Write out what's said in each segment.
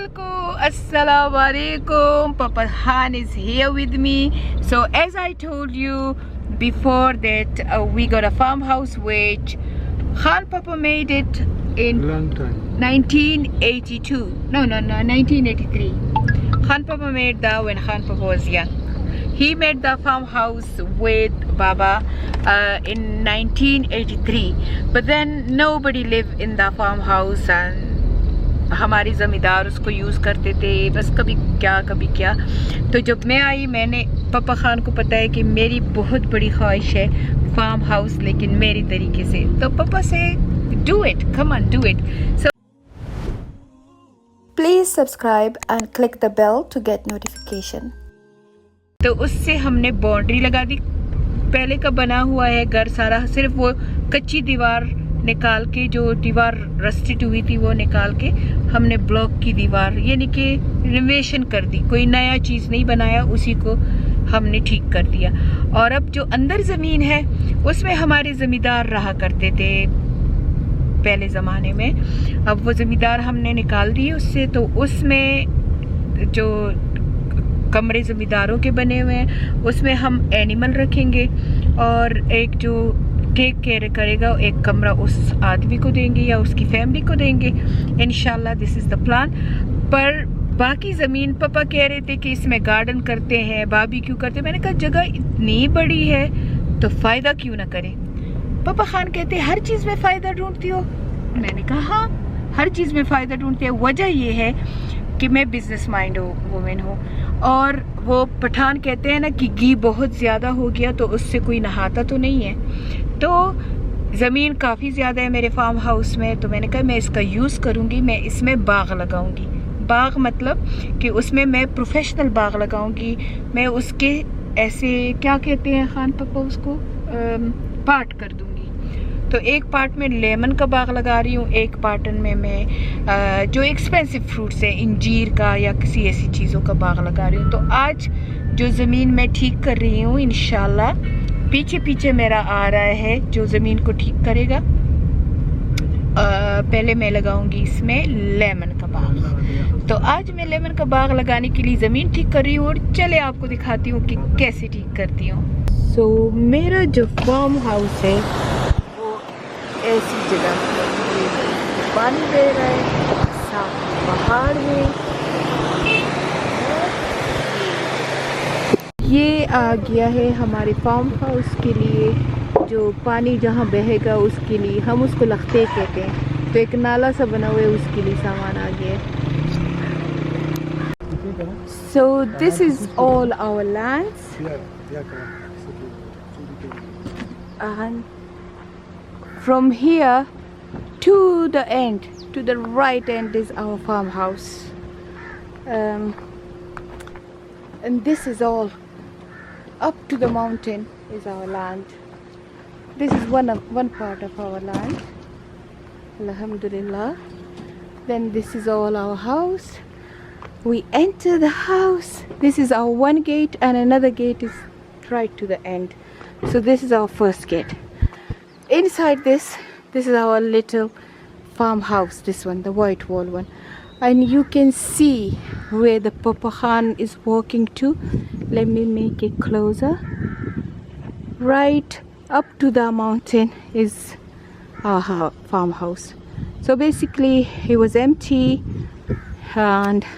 Alko, Assalamu alaikum. Papa Han is here with me. So as I told you before that we got a farmhouse which Khan Papa made it in long time. 1982. No, 1983. Khan Papa made that when Khan Papa was young. He made the farmhouse with Baba in 1983. But then nobody lived in the farmhouse and हमारी ज़मींदार उसको use करते थे, बस कभी क्या। तो जब मैं आई, मैंने पापा खान को पता है कि मेरी बहुत बड़ी ख्वाहिश है फार्म हाउस, लेकिन मेरी तरीके से। तो पापा से do it, come on do it. So please subscribe and click the bell to get notification. तो उससे हमने बाउंड्री लगा दी। पहले का बना हुआ है घर सारा, सिर्फ वो कच्ची दीवार निकाल के, जो दीवार रस्टेड हुई थी वो निकाल के हमने ब्लॉक की दीवार यानी कि रिनोवेशन कर दी। कोई नया चीज़ नहीं बनाया, उसी को हमने ठीक कर दिया। और अब जो अंदर ज़मीन है उसमें हमारे ज़मींदार रहा करते थे पहले ज़माने में। अब वो ज़मींदार हमने निकाल दिए उससे, तो उसमें जो कमरे ज़मींदारों के बने हुए हैं उसमें हम एनिमल रखेंगे और एक जो टेक केयर करेगा एक कमरा उस आदमी को देंगे या उसकी फैमिली को देंगे। इंशाल्लाह दिस इज़ द प्लान। पर बाकी ज़मीन पापा कह रहे थे कि इसमें गार्डन करते हैं, बारबेक्यू करते हैं। मैंने कहा जगह इतनी बड़ी है तो फ़ायदा क्यों ना करें। पापा खान कहते हर चीज़ में फ़ायदा ढूंढती हो। मैंने कहा हाँ, हर चीज़ में फ़ायदा ढूंढती है। वजह ये है कि मैं बिजनेस माइंड वुमेन हूँ, और वो पठान कहते हैं ना कि घी बहुत ज़्यादा हो गया तो उससे कोई नहाता तो नहीं है। तो ज़मीन काफ़ी ज़्यादा है मेरे फार्म हाउस में, तो मैंने कहा मैं इसका यूज़ करूँगी, मैं इसमें बाग लगाऊँगी। बाग मतलब कि उसमें मैं प्रोफेशनल बाग लगाऊँगी। मैं उसके ऐसे क्या कहते हैं खान पापा उसको पार्ट कर दूँगी। तो एक पार्ट में लेमन का बाग लगा रही हूँ, एक पार्टन में मैं जो एक्सपेंसिव फ्रूट्स है इंजीर का या किसी ऐसी चीज़ों का बाग लगा रही हूँ। तो आज जो ज़मीन मैं ठीक कर रही हूँ इंशाल्लाह, पीछे मेरा आ रहा है जो ज़मीन को ठीक करेगा। पहले मैं लगाऊंगी इसमें लेमन का बाग। तो आज मैं लेमन का बाग लगाने के लिए ज़मीन ठीक कर रही हूँ, और चले आपको दिखाती हूँ कि कैसे ठीक करती हूँ। सो मेरा जो फार्म हाउस है वो ऐसी जगह पानी दे रहा है, साफ पहाड़ है। ये आ गया है हमारे फार्म हाउस के लिए, जो पानी जहाँ बहेगा उसके लिए, हम उसको लखते कहते हैं। तो एक नाला सा बना हुआ है, उसके लिए सामान आ गया है। So this is all our lands, and from here to the end, to the right end is our farmhouse, and this is all up to the mountain is our land. This is one part of our land, alhamdulillah. Then this is all our house. We enter the house. This is our one gate, and another gate is right to the end. So this is our first gate. Inside this is our little farmhouse, this one, the white wall one, and you can see where the Papa Khan is walking to. Let me make it closer. Right up to the mountain is our farmhouse. So basically it was empty and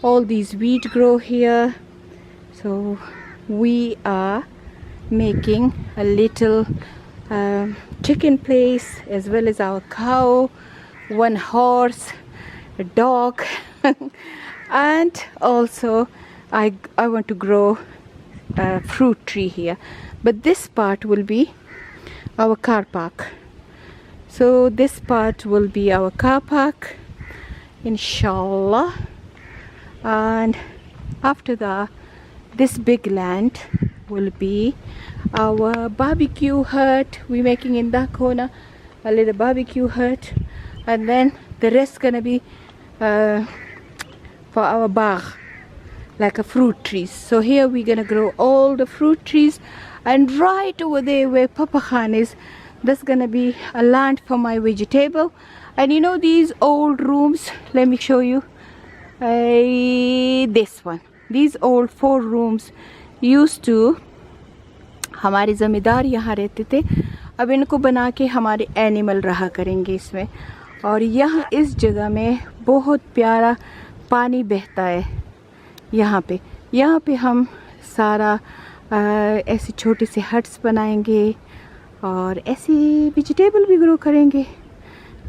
all these weeds grow here. So we are making a little chicken place, as well as our cow, one horse, a dog and also I want to grow a fruit tree here, but this part will be our car park. So this part will be our car park inshallah, and after that this big land will be our barbecue hut. We're making in that corner a little barbecue hut, and then the rest gonna be for our bagh, like a fruit trees. So here we're gonna grow all the fruit trees, and right over there where Papa Khan is, that's gonna be a land for my vegetable. And you know these old rooms, let me show you. this one, these old 4 rooms used to, हमारे ज़मींदार यहाँ रहते थे। अब इनको बना के हमारे एनिमल रहा करेंगे इसमें। और यहाँ इस जगह में बहुत प्यारा पानी बहता है यहाँ पे हम सारा ऐसे छोटे से हट्स बनाएंगे और ऐसी वेजिटेबल भी ग्रो करेंगे।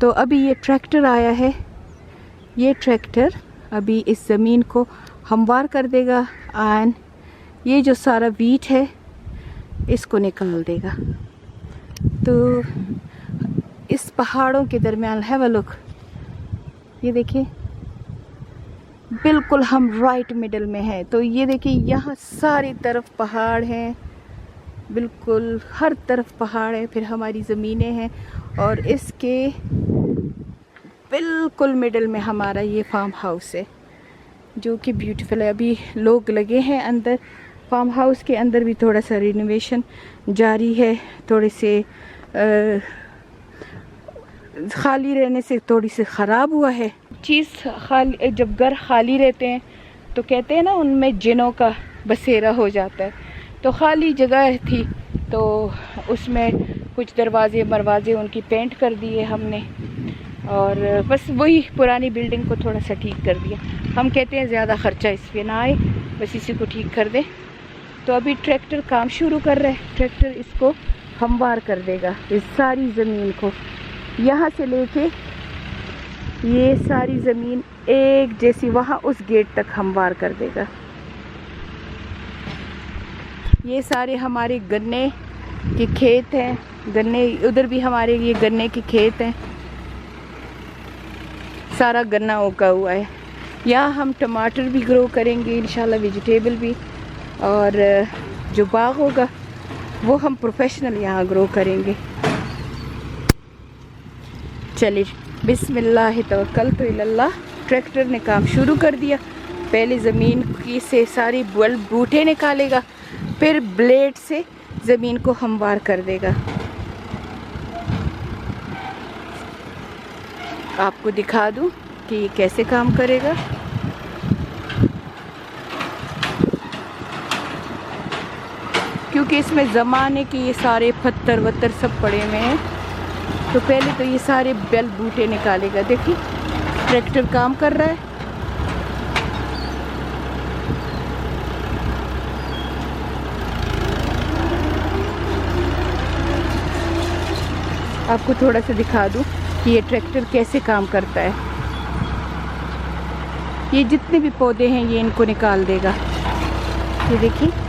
तो अभी ये ट्रैक्टर आया है, ये ट्रैक्टर अभी इस ज़मीन को हमवार कर देगा एंड ये जो सारा वीट है इसको निकाल देगा। तो इस पहाड़ों के दरमियान हैव अ लुक, ये देखिए बिल्कुल हम राइट मिडल में हैं। तो ये देखिए यहाँ सारी तरफ पहाड़ हैं, बिल्कुल हर तरफ पहाड़ है, फिर हमारी ज़मीनें हैं और इसके बिल्कुल मिडल में हमारा ये फार्म हाउस है जो कि ब्यूटीफुल है। अभी लोग लगे हैं अंदर, फार्म हाउस के अंदर भी थोड़ा सा रिनोवेशन जारी है, थोड़े से खाली रहने से थोड़ी सी ख़राब हुआ है चीज़। खाली जब घर खाली रहते हैं तो कहते हैं ना उनमें जिनों का बसेरा हो जाता है। तो खाली जगह थी तो उसमें कुछ दरवाजे मरवाजे उनकी पेंट कर दिए हमने और बस वही पुरानी बिल्डिंग को थोड़ा सा ठीक कर दिया। हम कहते हैं ज़्यादा ख़र्चा इस पर ना आए, बस इसी को ठीक कर दें। तो अभी ट्रैक्टर काम शुरू कर रहा है, ट्रैक्टर इसको हमवार कर देगा इस सारी ज़मीन को, यहाँ से लेके ये सारी ज़मीन एक जैसी वहाँ उस गेट तक हमवार कर देगा। ये सारे हमारे गन्ने के खेत हैं, गन्ने उधर भी हमारे ये गन्ने के खेत हैं, सारा गन्ना उगा हुआ है। यहाँ हम टमाटर भी ग्रो करेंगे इंशाल्लाह, वेजिटेबल भी, और जो बाग होगा वो हम प्रोफेशनल यहाँ ग्रो करेंगे। चलिए बिस्मिल्लाह तवक्कलतु इल्लल्लाह। ट्रैक्टर ने काम शुरू कर दिया, पहले ज़मीन की से सारी बूटे निकालेगा, फिर ब्लेड से ज़मीन को हमवार कर देगा। आपको दिखा दूं कि ये कैसे काम करेगा। क्योंकि इसमें ज़माने के ये सारे पत्थर वत्थर सब पड़े हुए हैं, तो पहले तो ये सारे बेल बूटे निकालेगा। देखिए ट्रैक्टर काम कर रहा है। आपको थोड़ा सा दिखा दूं कि ये ट्रैक्टर कैसे काम करता है। ये जितने भी पौधे हैं ये इनको निकाल देगा। ये देखिए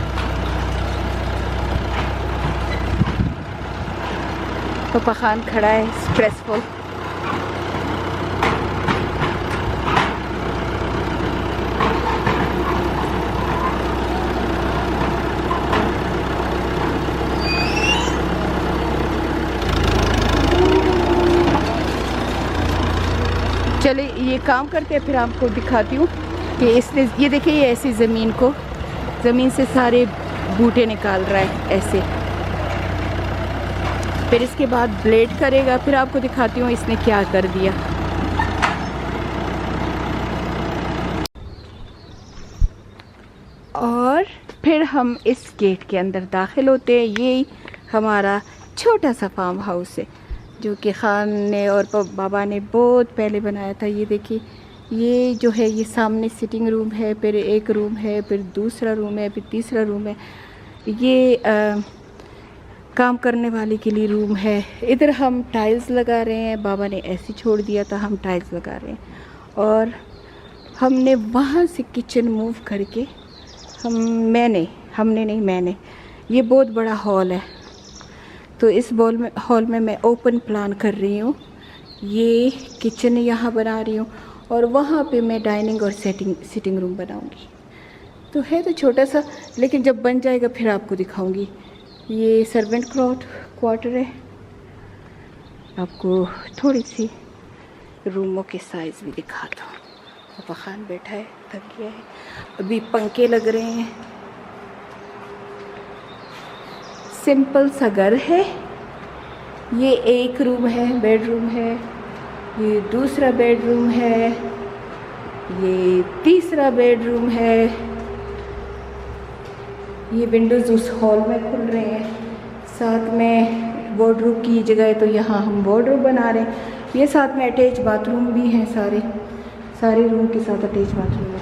पापा खान खड़ा है स्ट्रेसफुल। चले ये काम करते हैं, फिर आपको दिखाती हूँ कि इसने ये देखिए ये ऐसी ज़मीन से सारे बूटे निकाल रहा है ऐसे। फिर इसके बाद ब्लेड करेगा, फिर आपको दिखाती हूँ इसने क्या कर दिया। और फिर हम इस गेट के अंदर दाखिल होते हैं। ये हमारा छोटा सा फार्म हाउस है जो कि खान ने और बाबा ने बहुत पहले बनाया था। ये देखिए ये जो है ये सामने सिटिंग रूम है, फिर एक रूम है, फिर दूसरा रूम है, फिर तीसरा रूम है। ये काम करने वाले के लिए रूम है। इधर हम टाइल्स लगा रहे हैं, बाबा ने ऐसे छोड़ दिया था, हम टाइल्स लगा रहे हैं। और हमने वहाँ से किचन मूव करके मैंने ये बहुत बड़ा हॉल है, तो इस हॉल में मैं ओपन प्लान कर रही हूँ। ये किचन यहाँ बना रही हूँ और वहाँ पे मैं डाइनिंग और सिटिंग रूम बनाऊँगी। तो है तो छोटा सा, लेकिन जब बन जाएगा फिर आपको दिखाऊँगी। ये सर्वेंट क्वार्टर है। आपको थोड़ी सी रूमों के साइज़ भी दिखा दो। पापा खान बैठा है, थक गया है। अभी पंखे लग रहे हैं। सिंपल सा घर है। ये एक रूम है, बेडरूम है, ये दूसरा बेडरूम है, ये तीसरा बेडरूम है। ये विंडोज़ उस हॉल में खुल रहे हैं, साथ में वार्डरोब की जगह है, तो यहाँ हम वार्डरोब बना रहे हैं। ये साथ में अटैच बाथरूम भी हैं, सारे रूम के साथ अटैच बाथरूम है।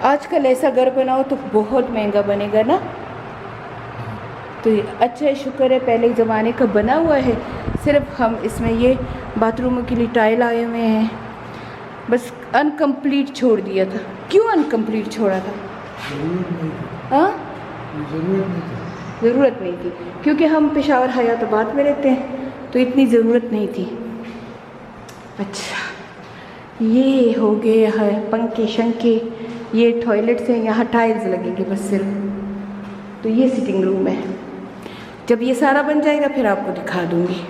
आजकल ऐसा घर बनाओ तो बहुत महंगा बनेगा ना, तो ये अच्छा है, शुक्र है पहले ज़माने का बना हुआ है। सिर्फ हम इसमें ये बाथरूमों के लिए टाइल आए हुए हैं, बस अनकम्प्लीट छोड़ दिया था। क्यों अनकम्प्लीट छोड़ा था? हाँ, ज़रूरत नहीं थी, क्योंकि हम पेशावर हयाताबाद में रहते हैं तो इतनी ज़रूरत नहीं थी। अच्छा, ये हो गए है पंखे शंखे, ये टॉयलेट से यहाँ टाइल्स लगेंगे बस सिर्फ। तो ये सिटिंग रूम है। जब ये सारा बन जाएगा फिर आपको दिखा दूँगी।